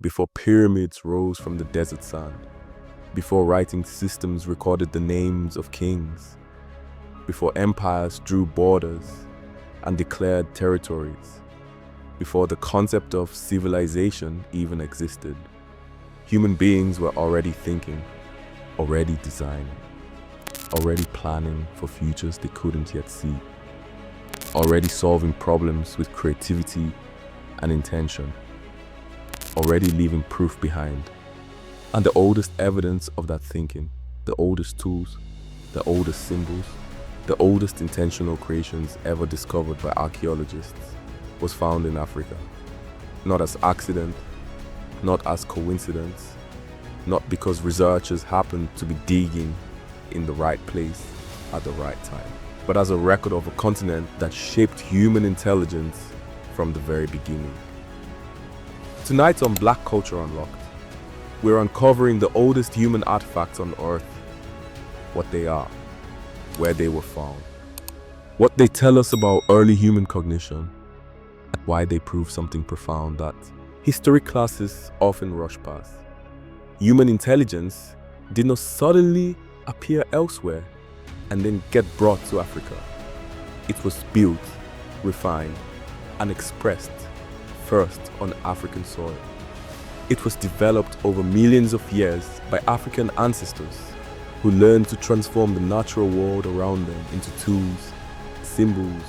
before pyramids rose from the desert sand, before writing systems recorded the names of kings, before empires drew borders and declared territories, before the concept of civilization even existed. Human beings were already thinking, already designing, already planning for futures they couldn't yet see, already solving problems with creativity and intention, already leaving proof behind. And the oldest evidence of that thinking, the oldest tools, the oldest symbols, the oldest intentional creations ever discovered by archaeologists was found in Africa. Not as accident, not as coincidence, not because researchers happened to be digging in the right place at the right time, but as a record of a continent that shaped human intelligence from the very beginning. Tonight on Black Culture Unlocked, we're uncovering the oldest human artifacts on Earth, what they are, where they were found, what they tell us about early human cognition, and why they prove something profound that history classes often rush past. Human intelligence did not suddenly appear elsewhere and then get brought to Africa. It was built, refined, and expressed first on African soil. It was developed over millions of years by African ancestors who learned to transform the natural world around them into tools, symbols,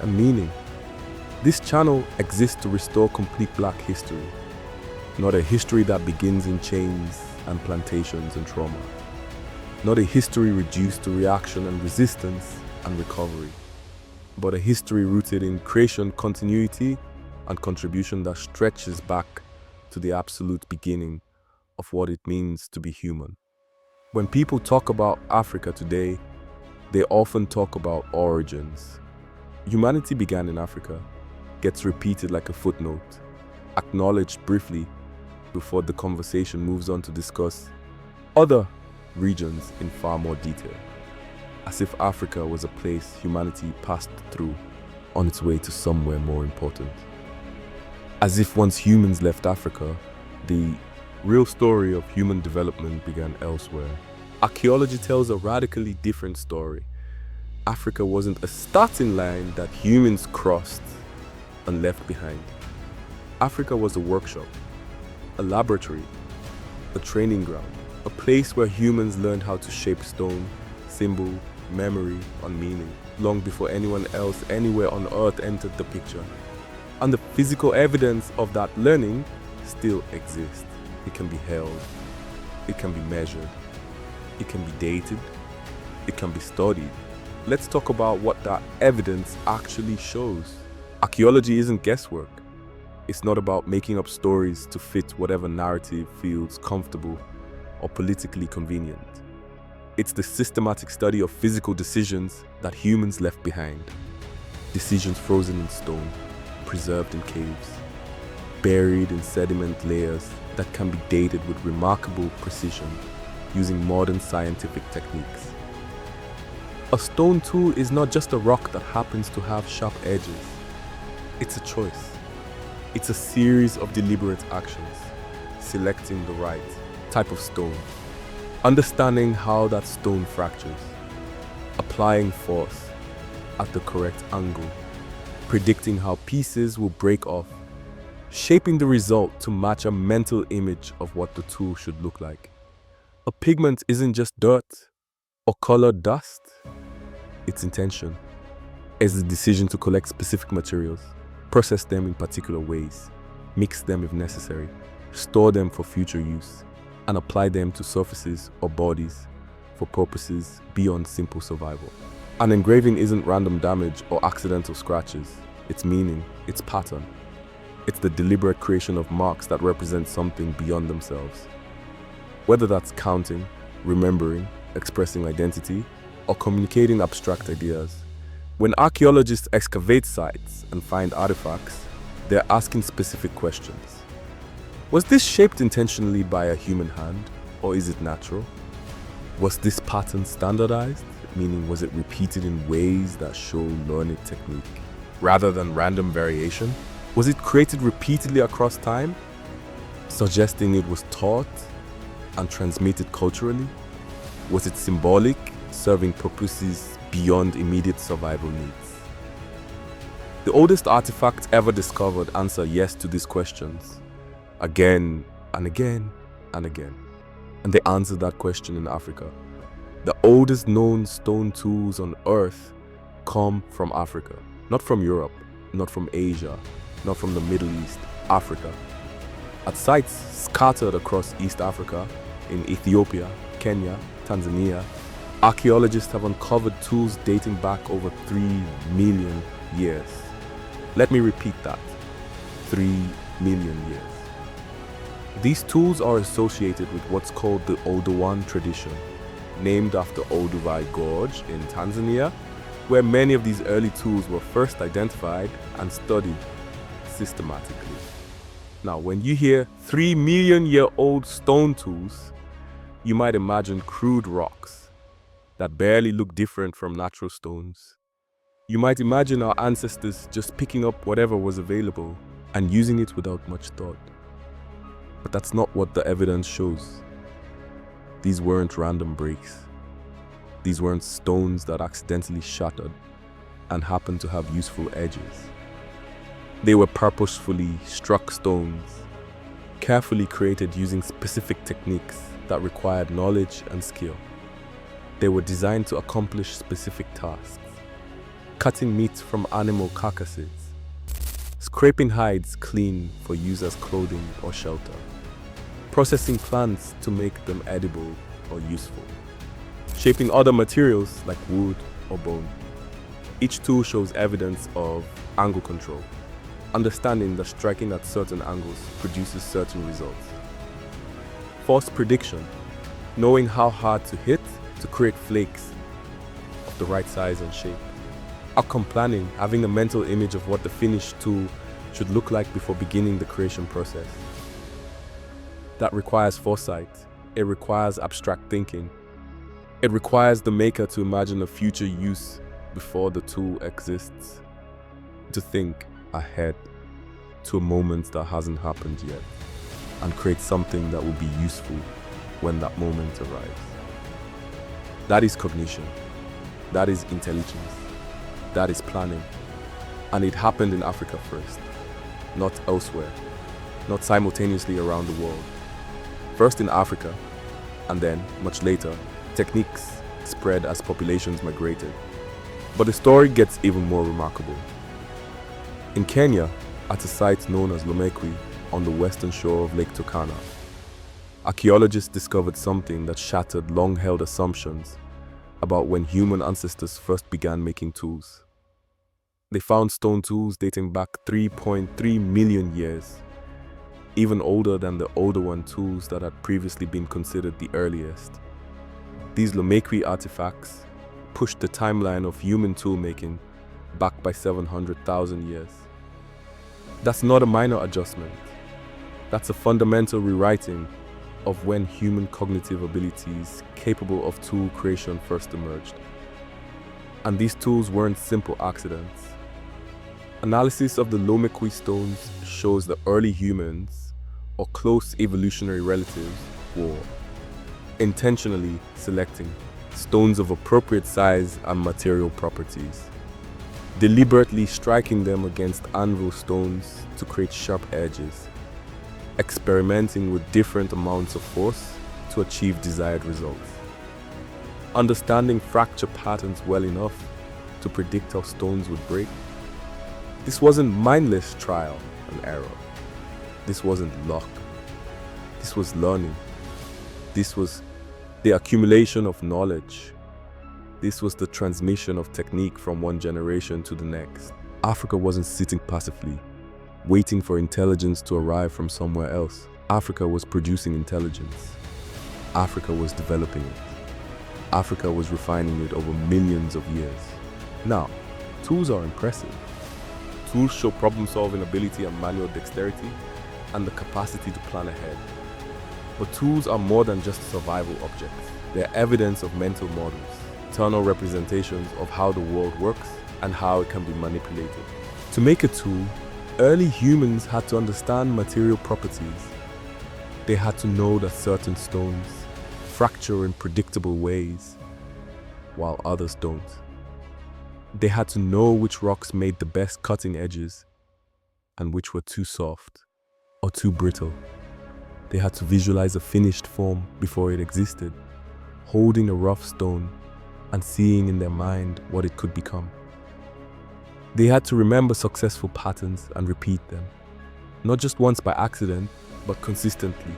and meaning. This channel exists to restore complete Black history, not a history that begins in chains and plantations and trauma, not a history reduced to reaction and resistance and recovery, but a history rooted in creation, continuity, and contribution that stretches back to the absolute beginning of what it means to be human. When people talk about Africa today, they often talk about origins. Humanity began in Africa, gets repeated like a footnote, acknowledged briefly before the conversation moves on to discuss other regions in far more detail, as if Africa was a place humanity passed through on its way to somewhere more important. As if once humans left Africa, the real story of human development began elsewhere. Archaeology tells a radically different story. Africa wasn't a starting line that humans crossed and left behind. Africa was a workshop, a laboratory, a training ground, a place where humans learned how to shape stone, symbol, memory, and meaning, long before anyone else anywhere on Earth entered the picture. And the physical evidence of that learning still exists. It can be held, it can be measured, it can be dated, it can be studied. Let's talk about what that evidence actually shows. Archaeology isn't guesswork. It's not about making up stories to fit whatever narrative feels comfortable or politically convenient. It's the systematic study of physical decisions that humans left behind. Decisions frozen in stone, preserved in caves, buried in sediment layers that can be dated with remarkable precision using modern scientific techniques. A stone tool is not just a rock that happens to have sharp edges. It's a choice. It's a series of deliberate actions, selecting the right type of stone, understanding how that stone fractures, applying force at the correct angle, predicting how pieces will break off, shaping the result to match a mental image of what the tool should look like. A pigment isn't just dirt or colored dust. Its intention is the decision to collect specific materials, process them in particular ways, mix them if necessary, store them for future use, and apply them to surfaces or bodies for purposes beyond simple survival. An engraving isn't random damage or accidental scratches. It's meaning, it's pattern. It's the deliberate creation of marks that represent something beyond themselves. Whether that's counting, remembering, expressing identity, or communicating abstract ideas. When archaeologists excavate sites and find artifacts, they're asking specific questions. Was this shaped intentionally by a human hand, or is it natural? Was this pattern standardized, meaning was it repeated in ways that show learned technique, rather than random variation? Was it created repeatedly across time? suggesting it was taught and transmitted culturally? Was it symbolic, serving purposes beyond immediate survival needs? The oldest artifacts ever discovered answer yes to these questions, again and again and again. And they answer that question in Africa. The oldest known stone tools on Earth come from Africa, not from Europe, not from Asia, not from the Middle East, Africa. At sites scattered across East Africa, in Ethiopia, Kenya, Tanzania, archaeologists have uncovered tools dating back over 3 million years. Let me repeat that, 3 million years. These tools are associated with what's called the Oldowan tradition, named after Olduvai Gorge in Tanzania, where many of these early tools were first identified and studied systematically. Now, when you hear 3 million year old stone tools, you might imagine crude rocks that barely look different from natural stones. You might imagine our ancestors just picking up whatever was available and using it without much thought. But that's not what the evidence shows. These weren't random breaks. These weren't stones that accidentally shattered and happened to have useful edges. They were purposefully struck stones, carefully created using specific techniques that required knowledge and skill. They were designed to accomplish specific tasks: cutting meat from animal carcasses, scraping hides clean for use as clothing or shelter, processing plants to make them edible or useful, shaping other materials like wood or bone. Each tool shows evidence of angle control, understanding that striking at certain angles produces certain results. Force prediction, knowing how hard to hit to create flakes of the right size and shape. Outcome planning, having a mental image of what the finished tool should look like before beginning the creation process. That requires foresight. It requires abstract thinking. It requires the maker to imagine a future use before the tool exists. To think ahead to a moment that hasn't happened yet and create something that will be useful when that moment arrives. That is cognition. That is intelligence. That is planning. And it happened in Africa first, not elsewhere, not simultaneously around the world. First in Africa, and then, much later, techniques spread as populations migrated. But the story gets even more remarkable. In Kenya, at a site known as Lomekwi on the western shore of Lake Turkana, archaeologists discovered something that shattered long-held assumptions about when human ancestors first began making tools. They found stone tools dating back 3.3 million years, even older than the Oldowan tools that had previously been considered the earliest. These Lomekwi artifacts pushed the timeline of human tool-making back by 700,000 years. That's not a minor adjustment. That's a fundamental rewriting of when human cognitive abilities capable of tool creation first emerged. And these tools weren't simple accidents. Analysis of the Lomekwi stones shows that early humans, or close evolutionary relatives, were intentionally selecting stones of appropriate size and material properties, deliberately striking them against anvil stones to create sharp edges, experimenting with different amounts of force to achieve desired results, understanding fracture patterns well enough to predict how stones would break. This wasn't mindless trial and error. This wasn't luck. This was learning. This was the accumulation of knowledge. This was the transmission of technique from one generation to the next. Africa wasn't sitting passively, waiting for intelligence to arrive from somewhere else. Africa was producing intelligence. Africa was developing it. Africa was refining it over millions of years. Now, tools are impressive. Tools show problem-solving ability and manual dexterity and the capacity to plan ahead. But tools are more than just survival objects. They're evidence of mental models, internal representations of how the world works and how it can be manipulated. To make a tool, early humans had to understand material properties, They had to know that certain stones fracture in predictable ways, while others don't. They had to know which rocks made the best cutting edges and which were too soft or too brittle. They had to visualize a finished form before it existed, holding a rough stone and seeing in their mind what it could become. They had to remember successful patterns and repeat them, not just once by accident, but consistently,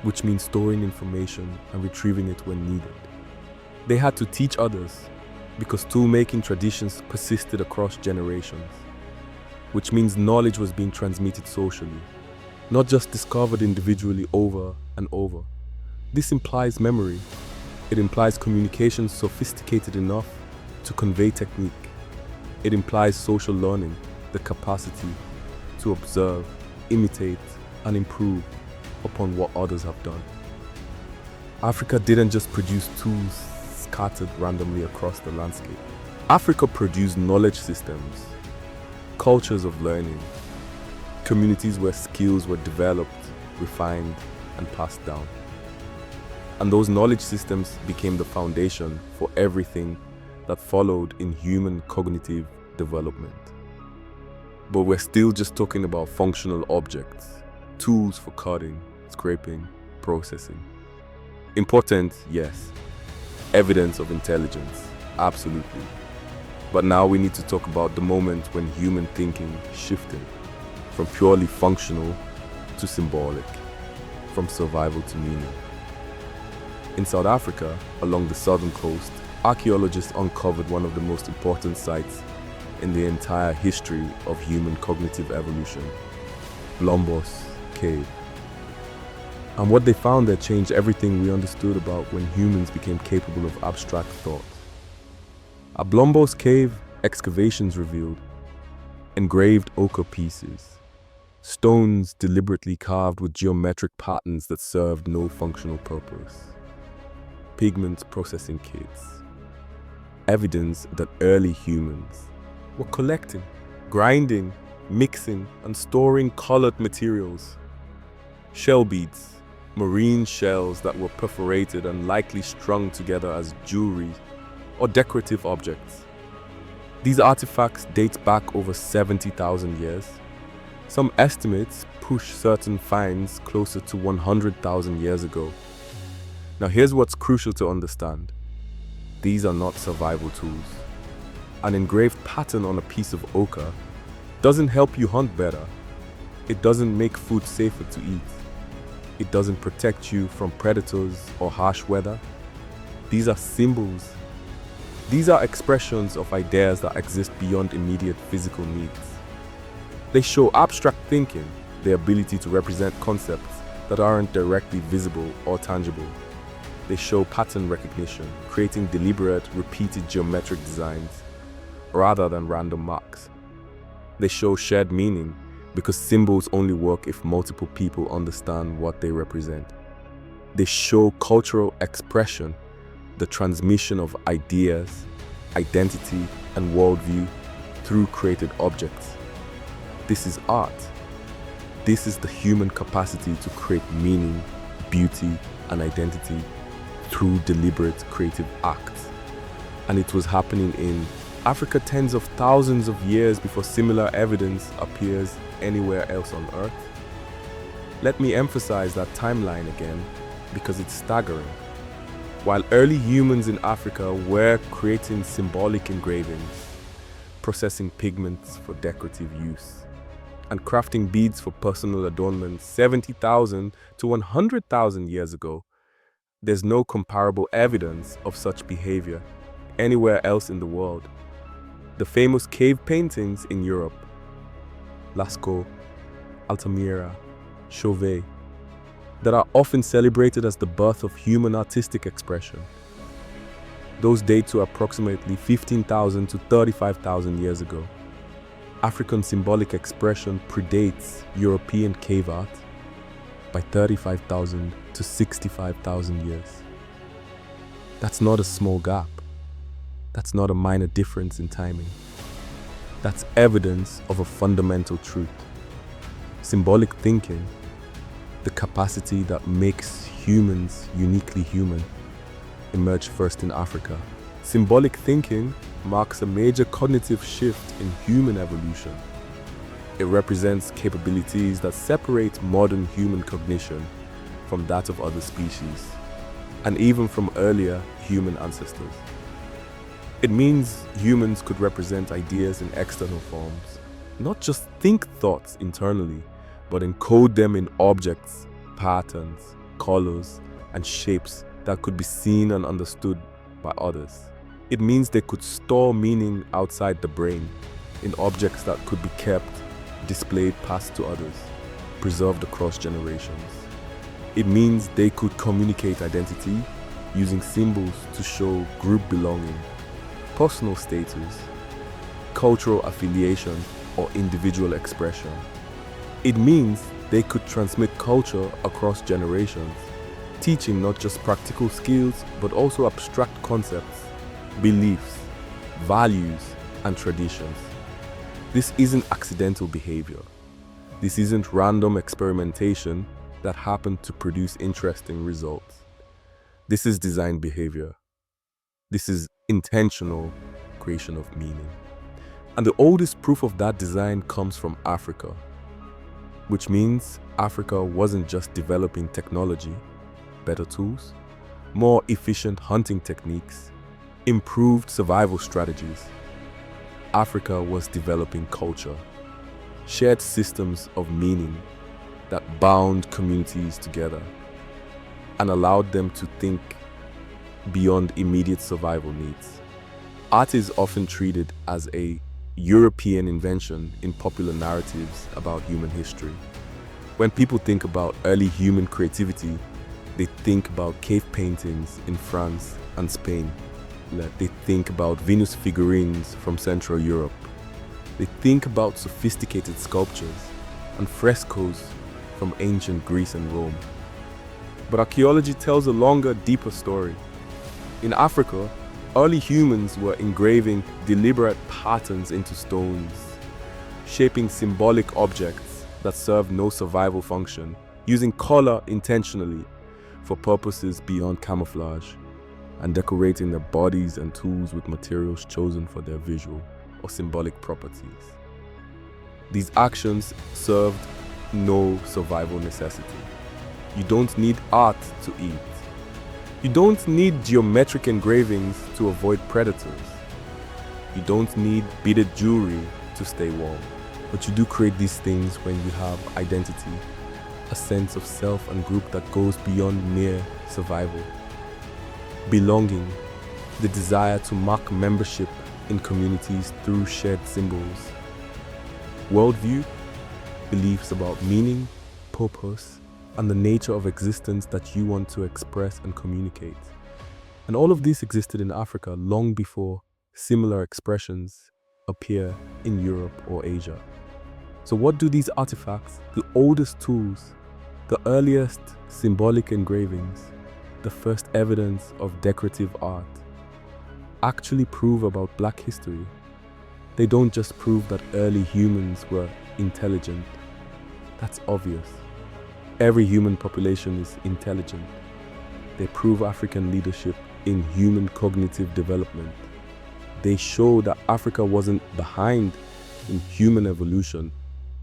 which means storing information and retrieving it when needed. They had to teach others because tool-making traditions persisted across generations, which means knowledge was being transmitted socially, not just discovered individually over and over. This implies memory. It implies communication sophisticated enough to convey technique. It implies social learning, the capacity to observe, imitate, and improve upon what others have done. Africa didn't just produce tools scattered randomly across the landscape. Africa produced knowledge systems, cultures of learning, communities where skills were developed, refined, and passed down. And those knowledge systems became the foundation for everything that followed in human cognitive development. But we're still just talking about functional objects, tools for cutting, scraping, processing. Important, yes. Evidence of intelligence, absolutely. But now we need to talk about the moment when human thinking shifted from purely functional to symbolic, from survival to meaning. In South Africa, along the southern coast, archaeologists uncovered one of the most important sites in the entire history of human cognitive evolution, Blombos Cave. And what they found there changed everything we understood about when humans became capable of abstract thought. At Blombos Cave, excavations revealed engraved ochre pieces, stones deliberately carved with geometric patterns that served no functional purpose, pigment processing kits, evidence that early humans were collecting, grinding, mixing, and storing colored materials, shell beads, marine shells that were perforated and likely strung together as jewelry or decorative objects. These artifacts date back over 70,000 years. Some estimates push certain finds closer to 100,000 years ago. Now here's what's crucial to understand. These are not survival tools. An engraved pattern on a piece of ochre doesn't help you hunt better. It doesn't make food safer to eat. It doesn't protect you from predators or harsh weather. These are symbols. These are expressions of ideas that exist beyond immediate physical needs. They show abstract thinking, the ability to represent concepts that aren't directly visible or tangible. They show pattern recognition, creating deliberate, repeated geometric designs rather than random marks. They show shared meaning because symbols only work if multiple people understand what they represent. They show cultural expression, the transmission of ideas, identity, and worldview through created objects. This is art. This is the human capacity to create meaning, beauty, and identity through deliberate creative acts. And it was happening in Africa tens of thousands of years before similar evidence appears anywhere else on Earth. Let me emphasize that timeline again because it's staggering. While early humans in Africa were creating symbolic engravings, processing pigments for decorative use, and crafting beads for personal adornment 70,000 to 100,000 years ago, there's no comparable evidence of such behavior anywhere else in the world. The famous cave paintings in Europe, Lascaux, Altamira, Chauvet, that are often celebrated as the birth of human artistic expression. Those date to approximately 15,000 to 35,000 years ago. African symbolic expression predates European cave art by 35,000 to 65,000 years. That's not a small gap. That's not a minor difference in timing. That's evidence of a fundamental truth. Symbolic thinking, the capacity that makes humans uniquely human, emerged first in Africa. Symbolic thinking marks a major cognitive shift in human evolution. It represents capabilities that separate modern human cognition from that of other species, and even from earlier human ancestors. It means humans could represent ideas in external forms, not just think thoughts internally, but encode them in objects, patterns, colors, and shapes that could be seen and understood by others. It means they could store meaning outside the brain, in objects that could be kept, displayed, passed to others, preserved across generations. It means they could communicate identity using symbols to show group belonging, personal status, cultural affiliation, or individual expression. It means they could transmit culture across generations, teaching not just practical skills, but also abstract concepts, beliefs, values, and traditions. This isn't accidental behavior. This isn't random experimentation that happened to produce interesting results. This is designed behavior. This is intentional creation of meaning. And the oldest proof of that design comes from Africa, which means Africa wasn't just developing technology, better tools, more efficient hunting techniques, improved survival strategies. Africa was developing culture, shared systems of meaning that bound communities together and allowed them to think beyond immediate survival needs. Art is often treated as a European invention in popular narratives about human history. When people think about early human creativity, they think about cave paintings in France and Spain. They think about Venus figurines from Central Europe. They think about sophisticated sculptures and frescoes from ancient Greece and Rome. But archaeology tells a longer, deeper story. In Africa, early humans were engraving deliberate patterns into stones, shaping symbolic objects that served no survival function, using color intentionally for purposes beyond camouflage, and decorating their bodies and tools with materials chosen for their visual or symbolic properties. These actions served no survival necessity. You don't need art to eat. You don't need geometric engravings to avoid predators. You don't need beaded jewelry to stay warm. But you do create these things when you have identity, a sense of self and group that goes beyond mere survival. Belonging, the desire to mark membership in communities through shared symbols. Worldview, beliefs about meaning, purpose, and the nature of existence that you want to express and communicate. And all of this existed in Africa long before similar expressions appear in Europe or Asia. So what do these artifacts, the oldest tools, the earliest symbolic engravings, the first evidence of decorative art, actually prove about Black history? They don't just prove that early humans were intelligent. That's obvious. Every human population is intelligent. They prove African leadership in human cognitive development. They show that Africa wasn't behind in human evolution,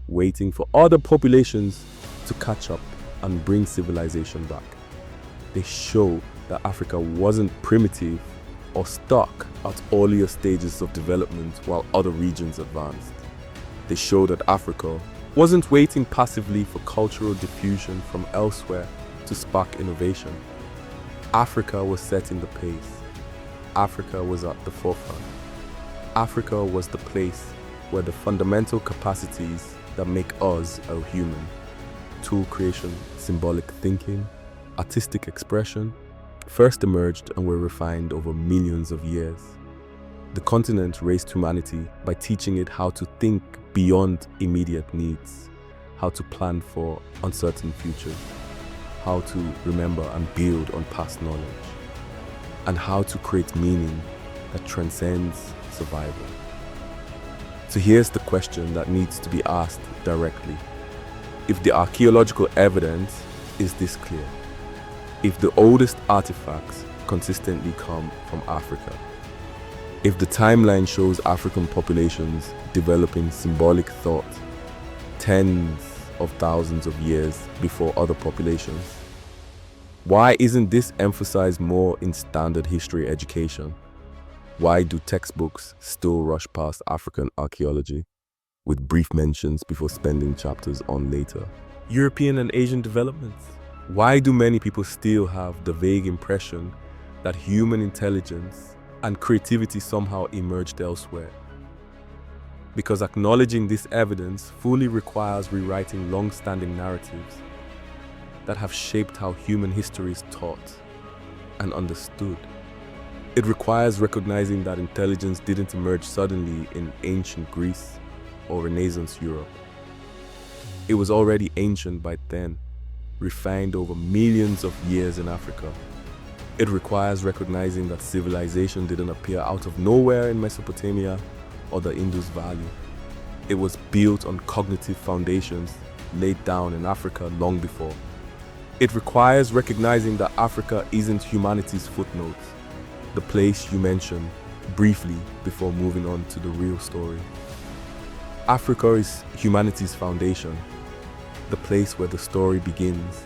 waiting for other populations to catch up and bring civilization back. They show that Africa wasn't primitive or stuck at earlier stages of development while other regions advanced. They show that Africa wasn't waiting passively for cultural diffusion from elsewhere to spark innovation. Africa was setting the pace. Africa was at the forefront. Africa was the place where the fundamental capacities that make us a human, tool creation, symbolic thinking, artistic expression, first emerged and were refined over millions of years. The continent raised humanity by teaching it how to think beyond immediate needs, how to plan for uncertain futures, how to remember and build on past knowledge, and how to create meaning that transcends survival. So here's the question that needs to be asked directly. If the archaeological evidence is this clear. If the oldest artifacts consistently come from Africa, if the timeline shows African populations developing symbolic thought tens of thousands of years before other populations, why isn't this emphasized more in standard history education? Why do textbooks still rush past African archaeology with brief mentions before spending chapters on later European and Asian developments? Why do many people still have the vague impression that human intelligence and creativity somehow emerged elsewhere? Because acknowledging this evidence fully requires rewriting long-standing narratives that have shaped how human history is taught and understood. It requires recognizing that intelligence didn't emerge suddenly in ancient Greece or Renaissance Europe. It was already ancient by then, refined over millions of years in Africa. It requires recognizing that civilization didn't appear out of nowhere in Mesopotamia or the Indus Valley. It was built on cognitive foundations laid down in Africa long before. It requires recognizing that Africa isn't humanity's footnotes, the place you mentioned briefly before moving on to the real story. Africa is humanity's foundation, the place where the story begins,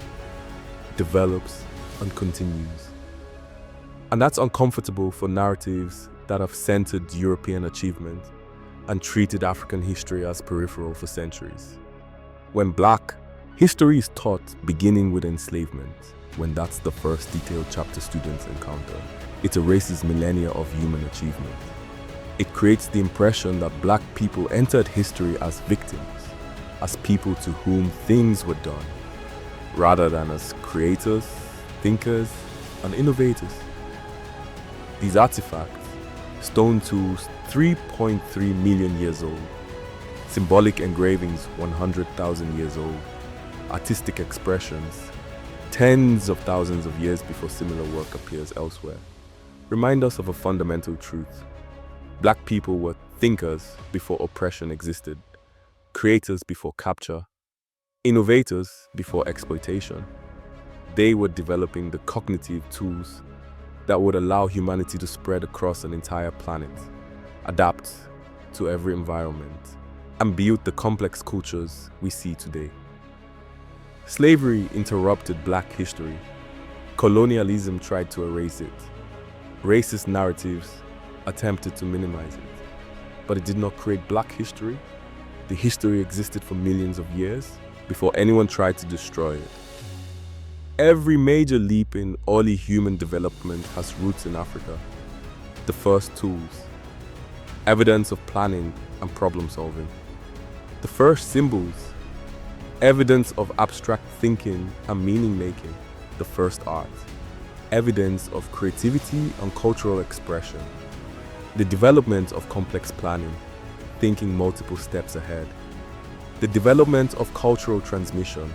develops, and continues. And that's uncomfortable for narratives that have centered European achievement and treated African history as peripheral for centuries. When Black history is taught beginning with enslavement, when that's the first detailed chapter students encounter, it erases millennia of human achievement. It creates the impression that Black people entered history as victims, as people to whom things were done, rather than as creators, thinkers, and innovators. These artifacts, stone tools 3.3 million years old, symbolic engravings 100,000 years old, artistic expressions tens of thousands of years before similar work appears elsewhere, remind us of a fundamental truth. Black people were thinkers before oppression existed, creators before capture, innovators before exploitation. They were developing the cognitive tools that would allow humanity to spread across an entire planet, adapt to every environment, and build the complex cultures we see today. Slavery interrupted Black history. Colonialism tried to erase it. Racist narratives attempted to minimize it. But it did not create Black history. The history existed for millions of years before anyone tried to destroy it. Every major leap in early human development has roots in Africa. The first tools, evidence of planning and problem solving. The first symbols, evidence of abstract thinking and meaning making. The first art, evidence of creativity and cultural expression. The development of complex planning, thinking multiple steps ahead. The development of cultural transmission,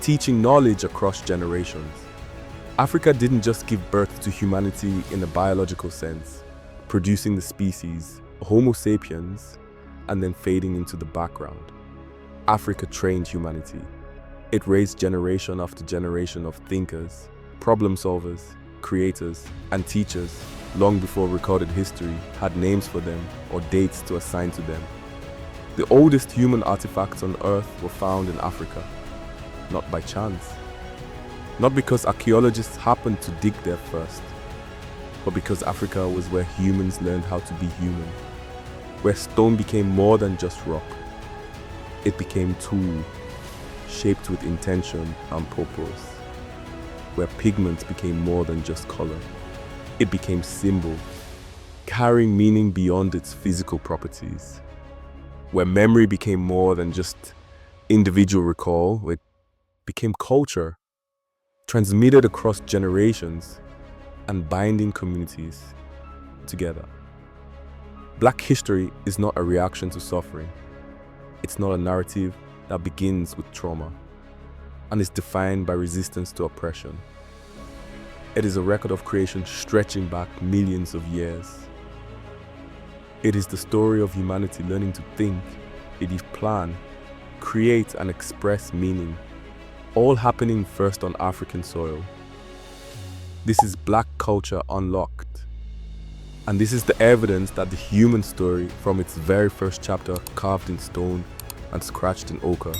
teaching knowledge across generations. Africa didn't just give birth to humanity in a biological sense, producing the species, Homo sapiens, and then fading into the background. Africa trained humanity. It raised generation after generation of thinkers, problem solvers, creators, and teachers long before recorded history had names for them or dates to assign to them. The oldest human artifacts on Earth were found in Africa, not by chance. Not because archaeologists happened to dig there first, but because Africa was where humans learned how to be human, where stone became more than just rock. It became tool, shaped with intention and purpose, where pigment became more than just color. It became symbol, carrying meaning beyond its physical properties, where memory became more than just individual recall. It became culture, transmitted across generations and binding communities together. Black history is not a reaction to suffering. It's not a narrative that begins with trauma and is defined by resistance to oppression. It is a record of creation stretching back millions of years. It is the story of humanity learning to think, plan, create, and express meaning all happening first on African soil. This is Black culture unlocked. And this is the evidence that the human story, from its very first chapter carved in stone and scratched in ochre,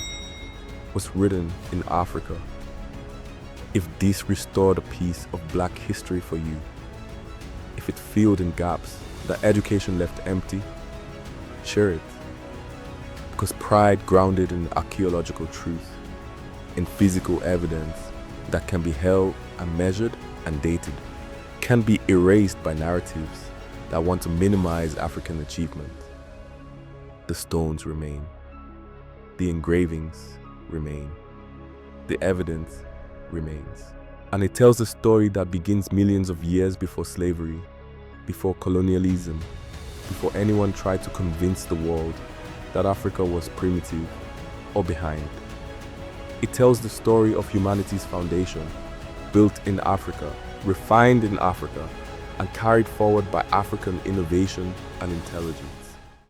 was written in Africa. If this restored a piece of Black history for you, if it filled in gaps that education left empty, share it. Because pride grounded in archaeological truth, in physical evidence that can be held and measured and dated, can be erased by narratives that want to minimize African achievement. The stones remain. The engravings remain. The evidence remains. And it tells a story that begins millions of years before slavery, before colonialism, before anyone tried to convince the world that Africa was primitive or behind. It tells the story of humanity's foundation, built in Africa, refined in Africa, and carried forward by African innovation and intelligence.